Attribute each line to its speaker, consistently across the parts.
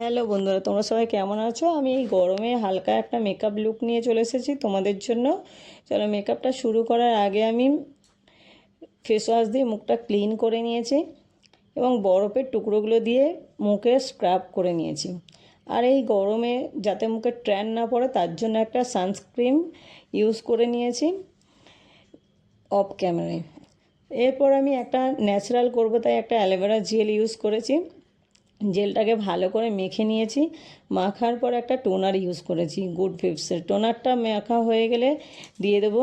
Speaker 1: Hello বন্ধুরা, তোমরা সবাই কেমন আছো? আমি এই গরমে হালকা একটা মেকআপ লুক নিয়ে চলে এসেছি তোমাদের জন্য। চলো, মেকআপটা শুরু করার আগে আমি ফেস ওয়াশ দিয়ে মুখটা ক্লিন করে নিয়েছি এবং বরফের টুকরোগুলো দিয়ে মুখে স্ক্রাব করে নিয়েছি। আর এই গরমে যাতে মুখে ট্যান না পড়ে তার জন্য একটা সানস্ক্রিন ইউজ করে নিয়েছি অফ ক্যামেরায়। এরপর আমি একটা ন্যাচারাল করবো তাই একটা অ্যালোভেরা জেল ইউজ করেছি। জেলটাকে ভালো করে মেখে নিয়েছি। মাখার পর একটা টোনার ইউজ করেছি গুড ভিভসের। টোনারটা মাখা হয়ে গেলে দিয়ে দেবো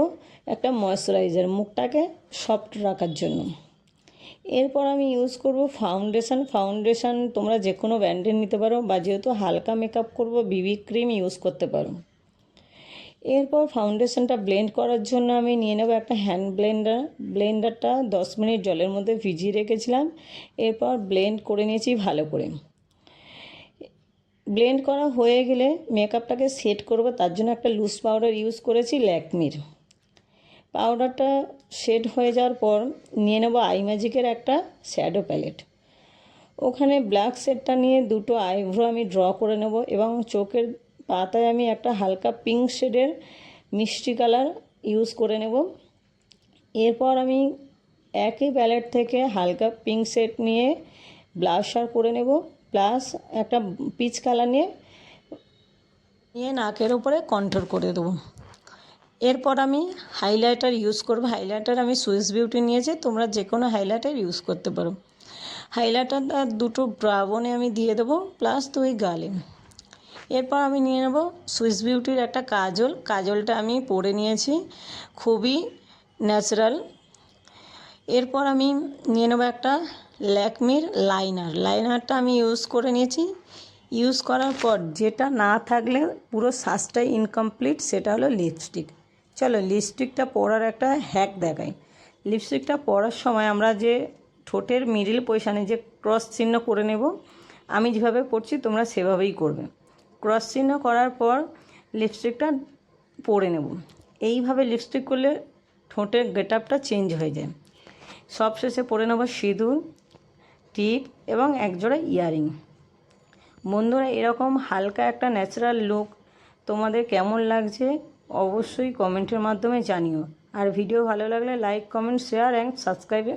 Speaker 1: একটা ময়শ্চারাইজার মুখটাকে সফট রাখার জন্য। এরপর আমি ইউজ করব ফাউন্ডেশন তোমরা যে কোনো ব্র্যান্ডের নিতে পারো, বা যেহেতু হালকা মেকআপ করব বিবি ক্রিম ইউজ করতে পারো। এরপর ফাউন্ডেশনটা ব্লেন্ড করার জন্য আমি নিয়ে নেব একটা হ্যান্ড ব্লেন্ডারটা 10 মিনিট জলের মধ্যে ভিজিয়ে রেখেছিলাম। এরপর ব্লেন্ড করে নিয়েছি ভালো করে। ব্লেন্ড করা হয়ে গেলে মেকআপটাকে সেট করব, তার জন্য একটা লুজ পাউডার ইউজ করেছি ল্যাকমির। পাউডারটা সেট হয়ে যাওয়ার পর নিয়ে নেব আই ম্যাজিকের একটা শ্যাডো প্যালেট। ওখানে ব্ল্যাক শেডটা নিয়ে দুটো আইব্রো আমি ড্র করে নেব এবং চোখের পাতায় আমি একটা হালকা পিঙ্ক শেডের মিষ্টি কালার ইউজ করে নেব। এরপর আমি একই প্যালেট থেকে হালকা পিঙ্ক শেড নিয়ে ব্লাশার করে নেব, প্লাস একটা পিচ কালার নিয়ে নাকের উপরে কন্ট্রোল করে দেবো। এরপর আমি হাইলাইটার ইউজ করব। হাইলাইটার আমি সুইস বিউটি নিয়েছি, তোমরা যে কোনো হাইলাইটার ইউজ করতে পারো। হাইলাইটারটা দুটো ব্রাউনে আমি দিয়ে দেবো, প্লাস 2 গালে। এরপর আমি নিয়ে নেব সুইস বিউটির একটা কাজলটা আমি পরে নিয়েছি, খুবই ন্যাচারাল। এরপর আমি নিয়ে নেব একটা ল্যাকমির লাইনারটা আমি ইউজ করে নিয়েছি। ইউজ করার পর যেটা না থাকলে পুরো সাজটাই ইনকমপ্লিট, সেটা হলো লিপস্টিক। চলো লিপস্টিকটা পরার একটা হ্যাক দেখাই। লিপস্টিকটা পরার সময় আমরা যে ঠোঁটের মিডিল পজিশানে যে ক্রস চিহ্ন করে নেব, আমি যেভাবে করছি তোমরা সেভাবেই করবে। ক্রস চিহ্ন করার পর লিপস্টিকটা পরে নেব। এইভাবে লিপস্টিক করলে ঠোঁটের গেটআপটা চেঞ্জ হয়ে যায়। সবশেষে পরে নেব সিঁদুর, টিপ এবং একজোড়া ইয়ারিং। বন্ধুরা, এরকম হালকা একটা ন্যাচারাল লুক তোমাদের কেমন লাগছে অবশ্যই কমেন্টের মাধ্যমে জানিও। আর ভিডিও ভালো লাগলে like, comment, share and subscribe